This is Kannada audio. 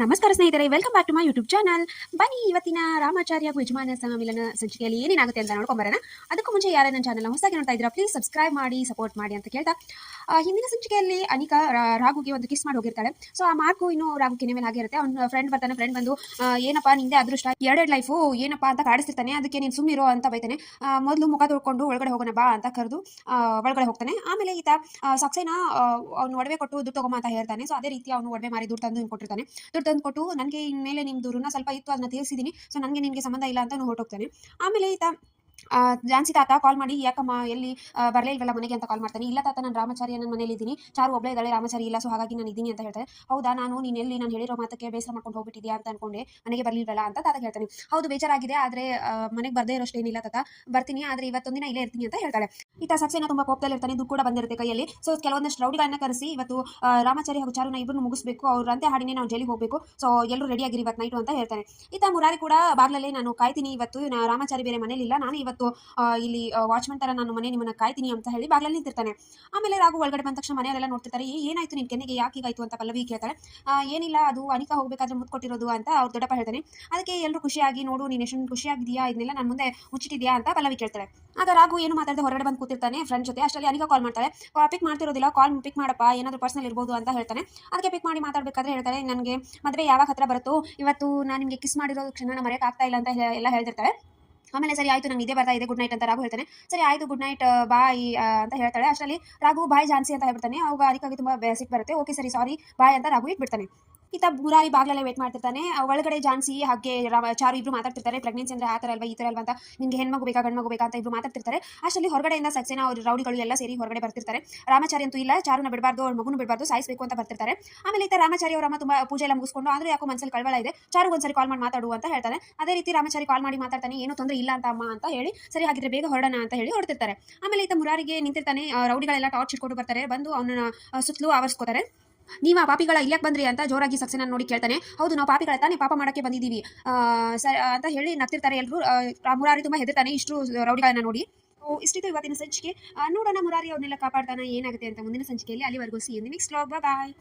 ನಮಸ್ಕಾರ ಸ್ನೇಹಿತರೆ, welcome back to my YouTube channel. ಬನ್ನಿ ಇವತ್ತಿನ ರಾಮಾಚಾರ್ಯ ಹಾಗೂ ಯಜಮಾನ ಮಿಲನ ಸಂಚಿಕೆಯಲ್ಲಿ ಏನೇನಾಗುತ್ತೆ ಅಂತ ನೋಡ್ಕೊಂಬರೋಣ. ಅದಕ್ಕೂ ಮುಂಚೆ ಯಾರೇ ನನ್ನ ಚಾನಲ್ನ ಹೊಸದಾಗಿ ನೋಡ್ತಾ ಇದ್ದೀರಾ ಪ್ಲೀಸ್ ಸಬ್ಸ್ಕ್ರೈಬ್ ಮಾಡಿ, ಸಪೋರ್ಟ್ ಮಾಡಿ ಅಂತ ಕೇಳ್ತಾ, ಹಿಂದಿನ ಸಂಚಿಕೆಯಲ್ಲಿ ಅನಿಕಾ ರಾಘುಗೆ ಒಂದು ಕಿಸ್ ಮಾಡಿ ಹೋಗಿರ್ತಾಳೆ. ಸೊ ಆ ಮಾರ್ಕು ಇನ್ನು ರಾಘು ಕೆನೆ ಮೇಲೆ ಹಾಗೆ ಇರುತ್ತೆ. ಅವ್ನ ಫ್ರೆಂಡ್ ಬರ್ತಾನೆ. ಫ್ರೆಂಡ್ ಬಂದು ಏನಪ್ಪ ನಿಂದೆ ಅದೃಷ್ಟ, ಎರಡೆರಡು ಲೈಫು ಏನಪ್ಪ ಅಂತ ಕಾಡಿಸ್ತಿರ್ತಾನೆ. ಅದಕ್ಕೆ ನೀನು ಸುಮ್ಮನಿರೋ ಅಂತ ಬೈತಾನೆ. ಮೊದಲು ಮುಖ ತೊಳ್ಕೊಂಡು ಒಳಗಡೆ ಹೋಗೋಣ ಬಾ ಅಂತ ಕರೆದು ಒಳಗಡೆ ಹೋಗ್ತಾನೆ. ಆಮೇಲೆ ಈತ ಸಕ್ಸೇನ ಅವ್ನು ಒಡವೆ ಕೊಟ್ಟು ದುಡ್ಡು ತಗೊಂಬ ಅಂತ ಹೇಳ್ತಾನೆ. ಸೊ ಅದೇ ರೀತಿ ಅವನು ಒಡವೆ ಮಾರಿ ದುಡ್ಡು ತಂದು ಕೊಟ್ಟಿರ್ತಾನೆ. ದುಡ್ಡು ತಂದು ಕೊಟ್ಟು ನನಗೆ ಇನ್ಮೇಲೆ ನಿಮ್ದು ಋಣ ಸ್ವಲ್ಪ ಇತ್ತು, ಅದನ್ನ ತೀರಿಸಿದ್ದೀನಿ, ಸೊ ನನಗೆ ನಿಮಗೆ ಸಂಬಂಧ ಇಲ್ಲ ಅಂತ ಹೊರಟೋಗ್ತಾನೆ. ಆಮೇಲೆ ಈತ ಜಾನ್ಸಿ ತಾತ ಕಾಲ್ ಮಾಡಿ, ಯಾಕಮ್ಮ ಎಲ್ಲಿ ಬರಲೇ ಇಲ್ವಲ್ಲ ಮನೆಗೆ ಅಂತ ಕಾಲ್ ಮಾಡ್ತಾನೆ. ಇಲ್ಲ ತಾತ, ನಾನು ರಾಮಾಚಾರಿ ನನ್ನ ಮನೇಲಿ ಇದ್ದೀನಿ, ಚಾರು ಒಬ್ಬಳೇ ಇದ್ದಾಳೆ, ರಾಮಾಚಾರಿ ಇಲ್ಲ, ಸೊ ಹಾಗಾಗಿ ನಾನು ಇದ್ದೀನಿ ಅಂತ ಹೇಳ್ತಾರೆ. ಹೌದಾ, ನೀನು ಎಲ್ಲಿ ನಾನು ಹೇಳಿರೋ ಮಾತಕ್ಕೆ ಬೇಸರ ಮಾಡ್ಕೊಂಡು ಹೋಗ್ಬಿಟ್ಟಿದ್ಯಾ ಅಂತ ಅನ್ಕೊಂಡೆ, ಮನೆಗೆ ಬರಲಿಲ್ವಲ್ಲ ಅಂತ ತಾತ ಹೇಳ್ತಾನೆ. ಹೌದು, ಬೇಜಾರಾಗಿದೆ, ಆದರೆ ಮನೆಗೆ ಬರದೇ ಇರೋಷ್ಟೇನಿಲ್ಲ ತಾತ, ಬರ್ತೀನಿ, ಆದರೆ ಇವತ್ತೊಂದಿನ ಇಲ್ಲೇ ಇರ್ತೀನಿ ಅಂತ ಹೇಳ್ತಾಳೆ. ಈತ ಸಕ್ಸೇನ ತುಂಬಾ ಕೋಪದಲ್ಲಿ ಇರ್ತಾನೆ. ದುಡ್ಡು ಕೂಡ ಬಂದಿರುತ್ತೆ ಕೈಯಲ್ಲಿ. ಸೊ ಕೆಲವೊಂದಷ್ಟು ರೌಡಿಗಳನ್ನ ಕರೆಸಿ ಇವತ್ತು ರಾಮಾಚಾರಿ ಹಾಗೂ ಚಾರುನ ಇಬ್ಬರನ್ನು ಮುಗಿಸ್ಬೇಕು, ಅವ್ರಂತೆ ಹಾಡಿನೇ ನಾವು ಜೈಲಿಗೆ ಹೋಗಬೇಕು, ಸೊ ಎಲ್ಲರೂ ರೆಡಿ ಆಗಿರಿ ಇವತ್ತು ನೈಟು ಅಂತ ಹೇಳ್ತಾನೆ. ಈತ ಮುರಾರಿ ಕೂಡ ಬಾಗ್ಲಲ್ಲಿ ನಾನು ಕಾಯ್ತೀನಿ, ಇವತ್ತು ರಾಮಾಚಾರಿ ಬೇರೆ ಮನೇಲಿಲ್ಲ, ನಾನು ಇವತ್ತು ಇಲ್ಲಿ ವಾಚ್ಮನ್ ತರ ನಾನು ಮನೆ ನಿಮ್ಮನ್ನ ಕಾಯ್ತೀನಿ ಅಂತ ಹೇಳಿ ಬಾಗ್ಲಲ್ಲಿ ನಿಂತಿರ್ತಾನೆ. ಆಮೇಲೆ ರಾಘು ಒಳಗಡೆ ಬಂದ ತಕ್ಷಣ ಮನೆಯವರೆಲ್ಲ ನೋಡ್ತಿರ್ತಾರೆ. ಏನಾಯ್ತು ನಿನ್ ಕೆನ್ನೆಗೆ, ಯಾಕೆ ಹೀಗಾಯ್ತು ಅಂತ ಪಲ್ಲವಿ ಕೇಳ್ತಾಳೆ. ಏನಿಲ್ಲ, ಅದು ಅನಿಕಾ ಹೋಗ್ಬೇಕಾದ್ರೆ ಮುತ್ತು ಕೊಟ್ಟಿರೋದು ಅಂತ ಅವ್ರ ದೊಡ್ಡಪ್ಪ ಹೇಳ್ತಾನೆ. ಅದಕ್ಕೆ ಎಲ್ಲರೂ ಖುಷಿಯಾಗಿ, ನೋಡು ನೀನು ಎಷ್ಟು ಖುಷಿಯಾಗಿದೆಯಾ, ಇದನ್ನೆಲ್ಲ ನನ್ನ ಮುಂದೆ ಮುಚ್ಚಿಟ್ಟಿದ್ಯಾ ಅಂತ ಪಲ್ಲವಿ ಕೇಳ್ತಾಳೆ. ಆಗ ರಾಘು ಏನು ಮಾತಾಡದೆ ಹೊರಗಡೆ ಬಂದು ಕೂತಿರ್ತಾನೆ ಫ್ರೆಂಡ್ ಜೊತೆ. ಅಷ್ಟರಲ್ಲಿ ಅನಿಕಾ ಕಾಲ್ ಮಾಡ್ತಾಳೆ. ಪಿಕ್ ಮಾಡ್ತಿರೋದಿಲ್ಲ, ಕಾಲ್ ಪಿಕ್ ಮಾಡಪ್ಪ, ಏನಾದರೂ ಪರ್ಸನಲ್ ಇರ್ಬೋದು ಅಂತ ಹೇಳ್ತಾನೆ. ಅದಕ್ಕೆ ಪಿಕ್ ಮಾಡಿ ಮಾತಾಡ್ಬೇಕಾದ್ರೆ ಹೇಳ್ತಾಳೆ, ನನಗೆ ಮದುವೆ ಯಾವಾಗ ಹತ್ರ ಬರುತ್ತೋ ಇವತ್ತು ನಾನು ನಿಮಗೆ ಕಿಸ್ ಮಾಡಿರೋ ಕ್ಷಣ ಮರೆಯಕ್ಕೆ ಆಗ್ತಾ ಇಲ್ಲ ಅಂತ ಎಲ್ಲ ಹೇಳ್ತಿರ್ತಾಳೆ. ಆಮೇಲೆ ಸರಿ ಆಯ್ತು, ನಂಗೆ ಇದೇ ಬರ್ತಾ ಇದೆ, ಗುಡ್ ನೈಟ್ ಅಂತ ರಾಘು ಹೇಳ್ತಾನೆ. ಸರಿ ಆಯ್ತು, ಗುಡ್ ನೈಟ್, ಬಾಯ್ ಅಂತ ಹೇಳ್ತಾಳೆ. ಅಷ್ಟರಲ್ಲಿ ರಾಘು ಬಾಯ್ ಜಾನ್ಸಿ ಅಂತ ಹೇಳ್ಬಿಡ್ತಾನೆ. ಅವಾಗ ಅನಿಕಾಗೆ ತುಂಬಾ ಬೇಸಿಕ್ ಬರುತ್ತೆ. ಓಕೆ ಸರಿ ಸಾರಿ ಬಾಯ್ ಅಂತ ರಾಘು ಇಟ್ಬಿಡ್ತಾನೆ. ಈತ ಮುರಾರಿ ಬಾಗ್ಲಲ್ಲೇ ವೇಟ್ ಮಾಡ್ತಿರ್ತಾನೆ. ಒಳಗಡೆ ಜಾನ್ಸಿ ಹಾಗೆ ಚಾರು ಇಬ್ರು ಮಾತಾಡ್ತಿರ್ತಾರೆ. ಪ್ರೆಗ್ನೆನ್ಸಿ ಅಂದ್ರೆ ಆ ಥರ ಅಲ್ವಾ, ಈ ಥರ ಅಲ್ವಾ ಅಂತ, ನಿಮ್ಗೆ ಹೆಣ್ಮಗು ಬೇಕಾ ಗಂಡ್ಮಗು ಬೇಕಾ ಅಂತ ಇಬ್ರು ಮಾತಾಡ್ತಿರ್ತಾರೆ. ಅಷ್ಟರಲ್ಲಿ ಹೊರಗಡೆಯಿಂದ ಸಕ್ಸೇನ ಅವ್ರ ರೌಡಿಗಳು ಎಲ್ಲ ಸೇರಿ ಹೊರಗಡೆ ಬರ್ತಿರ್ತಾರೆ. ರಾಮಾಚಾರಿ ಅಂತೂ ಇಲ್ಲ, ಚಾರುನ ಬಿಡಬಾರ್ದು, ಅವ್ರ ಮಗುನು ಬಿಡಬಾರ್ದು, ಸಾಯಿಸಬೇಕು ಅಂತ ಬರ್ತಿರ್ತಾರೆ. ಆಮೇಲೆ ಈತ ರಾಮಾಚಾರಿ ಅವರಮ್ಮ ತುಂಬಾ ಪೂಜೆ ಎಲ್ಲ ಮುಗಿಸ್ಕೊಂಡು, ಆದ್ರೆ ಯಾಕೋ ಮನಸ್ಸಲ್ಲಿ ಕಳವಳ ಇದೆ, ಚಾರು ಒಂದ್ಸರಿ ಕಾಲ್ ಮಾಡಿ ಮಾತಾಡು ಅಂತ ಹೇಳ್ತಾನೆ. ಅದೇ ರೀತಿ ರಾಮಾಚಾರಿ ಕಾಲ್ ಮಾಡಿ ಮಾತಾಡ್ತಾನೆ. ಏನೋ ತೊಂದರೆ ಇಲ್ಲ ಅಂತ ಅಮ್ಮ ಅಂತ ಹೇಳಿ, ಸರಿ ಹಾಗಿದ್ರೆ ಬೇಗ ಹೊರಡೋಣ ಅಂತ ಹೇಳಿ ಹೊರಡ್ತಿರ್ತಾರೆ. ಆಮೇಲೆ ಈತ ಮುರಾರಿಗೆ ನಿಂತಿರ್ತಾನೆ. ರೌಡಿಗಳೆಲ್ಲ ಟಾರ್ಚ್ ಇಟ್ಕೊಂಡು ಬರ್ತಾರೆ. ಬಂದು ಅವನ ಸುತ್ತಲೂ ಆವರಿಸ್ಕೋತಾರೆ. ನೀವು ಆ ಪಾಪಿಗಳ ಇಲ್ಯಾಕೆ ಬಂದ್ರಿ ಅಂತ ಜೋರಾಗಿ ಸಕ್ಸೇನ ನೋಡಿ ಕೇಳ್ತಾನೆ. ಹೌದು, ನಾವು ಪಾಪಿಗಳ ತಾನೇ, ಪಾಪ ಮಾಡಕ್ಕೆ ಬಂದಿದ್ದೀವಿ ಅಂತ ಹೇಳಿ ನಗ್ತಿರ್ತಾರೆ ಎಲ್ಲರೂ. ಮುರಾರಿ ತುಂಬಾ ಹೆದರ್ತಾನೆ ಇಷ್ಟು ರೌಡಿಗಳನ್ನ ನೋಡಿ. ಇಷ್ಟಿತ್ತು ಇವತ್ತಿನ ಸಂಚಿಕೆ. ನೋಡೋಣ ಮುರಾರಿ ಅವ್ರನ್ನೆಲ್ಲ ಕಾಪಾಡ್ತಾನೆ ಏನಾಗುತ್ತೆ ಅಂತ ಮುಂದಿನ ಸಂಚಿಕೆಯಲ್ಲಿ. ಅಲ್ಲಿವರೆಗೂ see you in the next vlog. Bye.